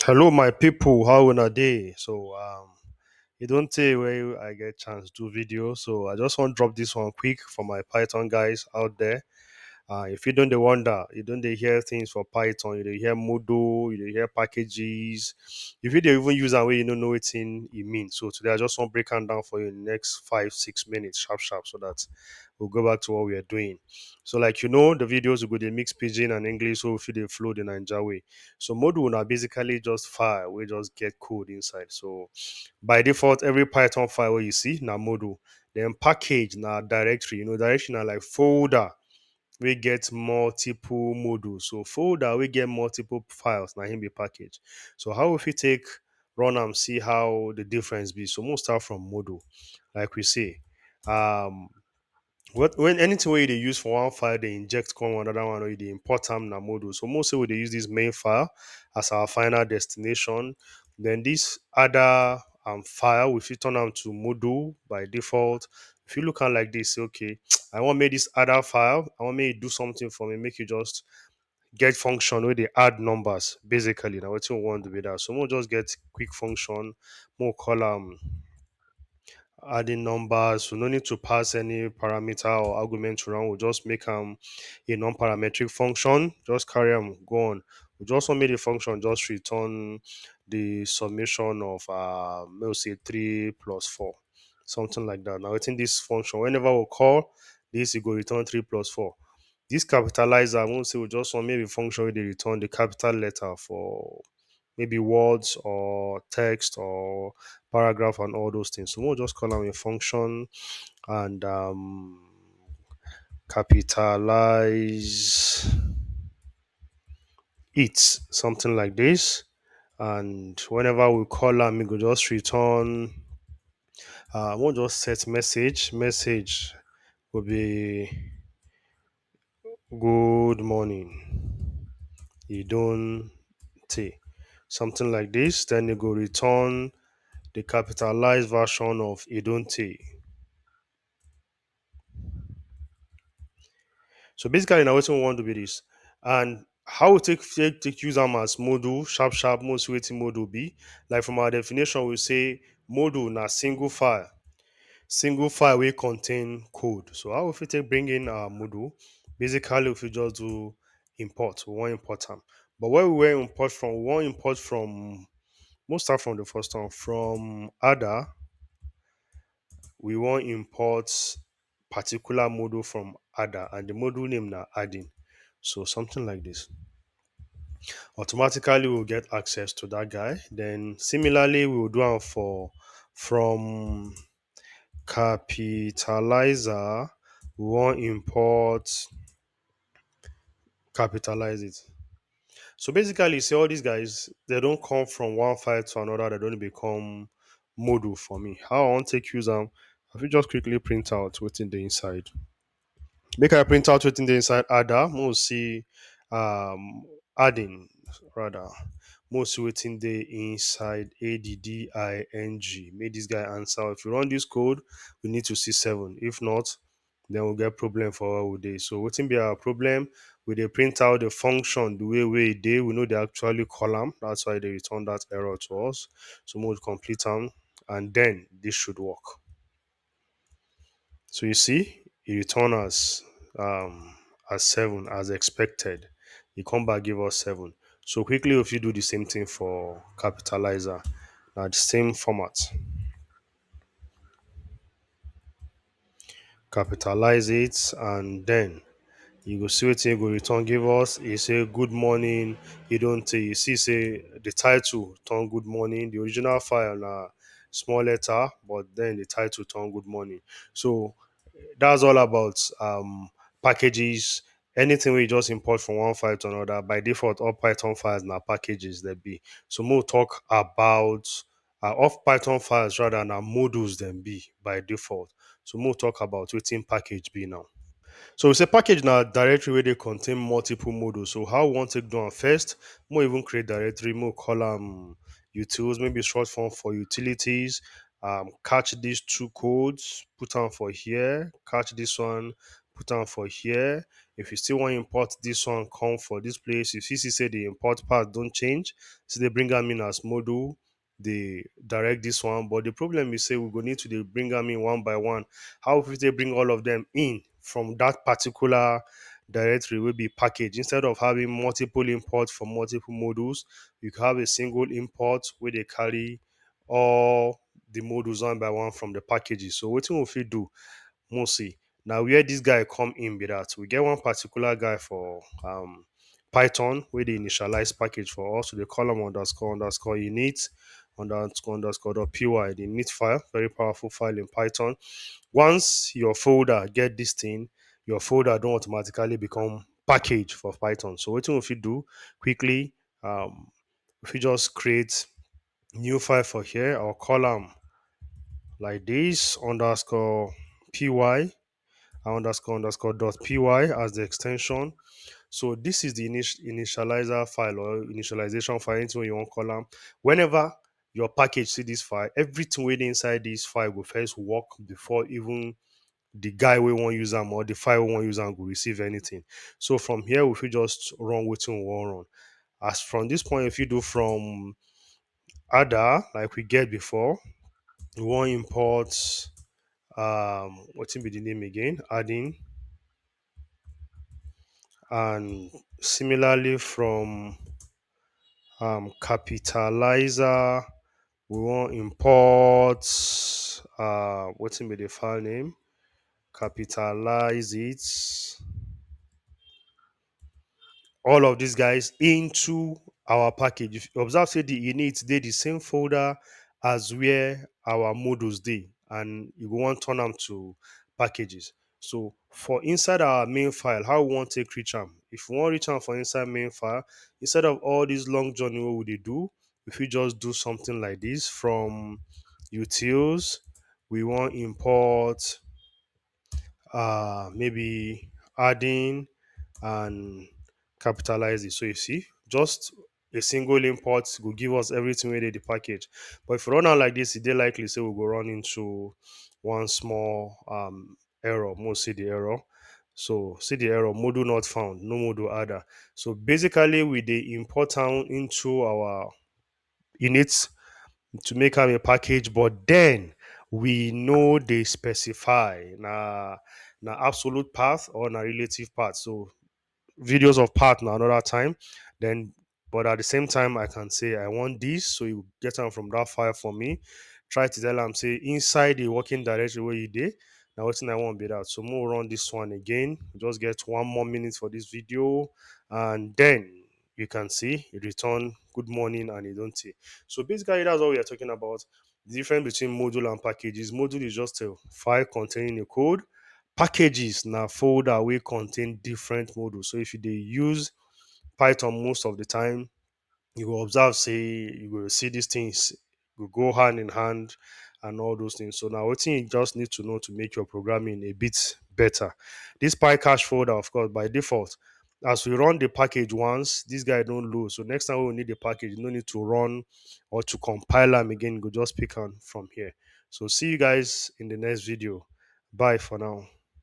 Hello, my people. How una day? You don't say where I get chance do video. So I just want to drop this one quick for my Python guys out there. If you don't dey wonder, you don't dey hear things for Python, you dey hear Moodle, you dey hear packages. If you dey even use am wey you don't know what it means. So today I just want break am down for you in the next 5 6 minutes, sharp sharp, so that we'll go back to what we are doing. So like the videos we go dey mix pidgin and English, so we fit dey flow the Naija way. So Moodle na basically just file we just get code inside. So by default, every Python file wey you see na Moodle. Then package na directory. Directory na like folder we get multiple modules. So folder we get multiple files, now him be package. So how if we take run and see how the difference be? So most start from module, like we say. Um when anything where they use for one file, they inject come another one or they import them na module. So mostly we they use this main file as our final destination. Then this other file, we fit turn them to module by default. If you look at like this, say, okay, I want make this other file, I want make it do something for me, make you just get function where they add numbers. Basically, now what you want to be that. So we'll just get quick function, more column adding numbers. We no need to pass any parameter or argument around. We'll just make a non-parametric function. Just carry them, go on. We just want make the function just return the summation of we'll say 3 plus 4. Something like that. Now within this function, whenever we call this, it go return 3 plus 4. This capitalizer, I won't say we just want maybe function where they return the capital letter for maybe words or text or paragraph and all those things. So we'll just call them a function and capitalize it, something like this. And whenever we call them, we could just return. We'll just set message. Message will be good morning. You don't say something like this. Then you go return the capitalized version of Idonte. So basically, now what we want to be this, and how we take use them as module, sharp sharp, most waiting module be like from our definition, we say module na single file will contain code. So how if we take bring in our module, basically if we just do import, we want import them. But where we were import from, we want import from most start from the first one from other. We want import particular module from other, and the module name na adding. So something like this. Automatically we'll get access to that guy. Then similarly we will do it for from capitalizer. We want import capitalize it. So basically, see all these guys, they don't come from one file to another, they don't become module for me. How I want to take use them, I will just quickly print out within the inside. Make I print out within the inside adder. We'll see adding rather. Most within the inside adding. Make this guy answer. If you run this code, we need to see 7. If not, then we'll get problem for our day. So within be our problem, we they print out the function the way we did. We know they actually column. That's why they return that error to us. So we'll complete them, and then this should work. So you see, it return as 7 as expected. He come back give us 7. So quickly if you do the same thing for capitalizer, now the same format. Capitalize it, and then you go see what you go return give us. He say good morning. You don't say, you see say the title turn good morning. The original file na small letter, but then the title turn good morning. So that's all about packages. Anything we just import from one file to another. By default, all Python files now packages there be. So we'll talk about off Python files rather than modules then be by default. So we'll talk about within package be now. So we say package now directory where they contain multiple modules. So how we want to do it first, more even create directory, more column utils, maybe short form for utilities. Catch these two codes, put on for here, catch this one, put on for here. If you still want to import this one, come for this place. If you see say the import part don't change, so they bring them in as module, they direct this one. But the problem is say we go need to dey bring them in one by one. How if they bring all of them in from that particular directory will be package, instead of having multiple imports for multiple modules, you can have a single import where they carry all the modules one by one from the packages. So what we fit do mostly now where this guy come in be that we get one particular guy for Python where they initialize package for us. So they call them underscore init underscore dot py, the init file, very powerful file in Python. Once your folder get this thing, your folder don't automatically become package for Python. So what if you do quickly, if you just create new file for here, or column like this underscore py underscore dot py as the extension. So this is the initializer file or initialization file, anything you want column. Whenever your package see this file, everything within inside this file will first work before even the guy we want use them or the file we want use them will receive anything. So from here, if you just run what we want run. As from this point, if you do from other like we get before, we want import what will be the name again? Adding, and similarly from capitalizer, we want import what will be the file name? Capitalize it, all of these guys into our package. If you observe, say the init they the same folder as where our modules they, and you want turn them to packages. So for inside our main file, how we want to take reach them? If we want reach them for inside main file, instead of all these long journey, what would they do? If we just do something like this from utils, we want import maybe adding and capitalize it. So you see, just a single import will give us everything within the package. But if we run out like this, it they likely say we'll go run into one small error. Most see the error. So see the error, module not found, no module adder. So basically we they import down into our init to make am a package, but then we know they specify na absolute path or na relative path. So videos of path now another time. Then, but at the same time, I can say I want this, so you get them from that file for me. Try to tell them say inside the working directory where you did. Now, what's I want be that. So, we'll run this one again. Just get 1 more minute for this video, and then you can see it return good morning and you don't see. So basically, that's what we are talking about. The difference between module and packages. Module is just a file containing a code. Packages now folder will contain different modules. So if you they use Python most of the time, you will observe say you will see these things will go hand in hand and all those things. So now what thing you just need to know to make your programming a bit better. This PyCache folder, of course, by default, as we run the package once, this guy don't lose. So next time we need the package, you no need to run or to compile them again. Go just pick on from here. So see you guys in the next video. Bye for now.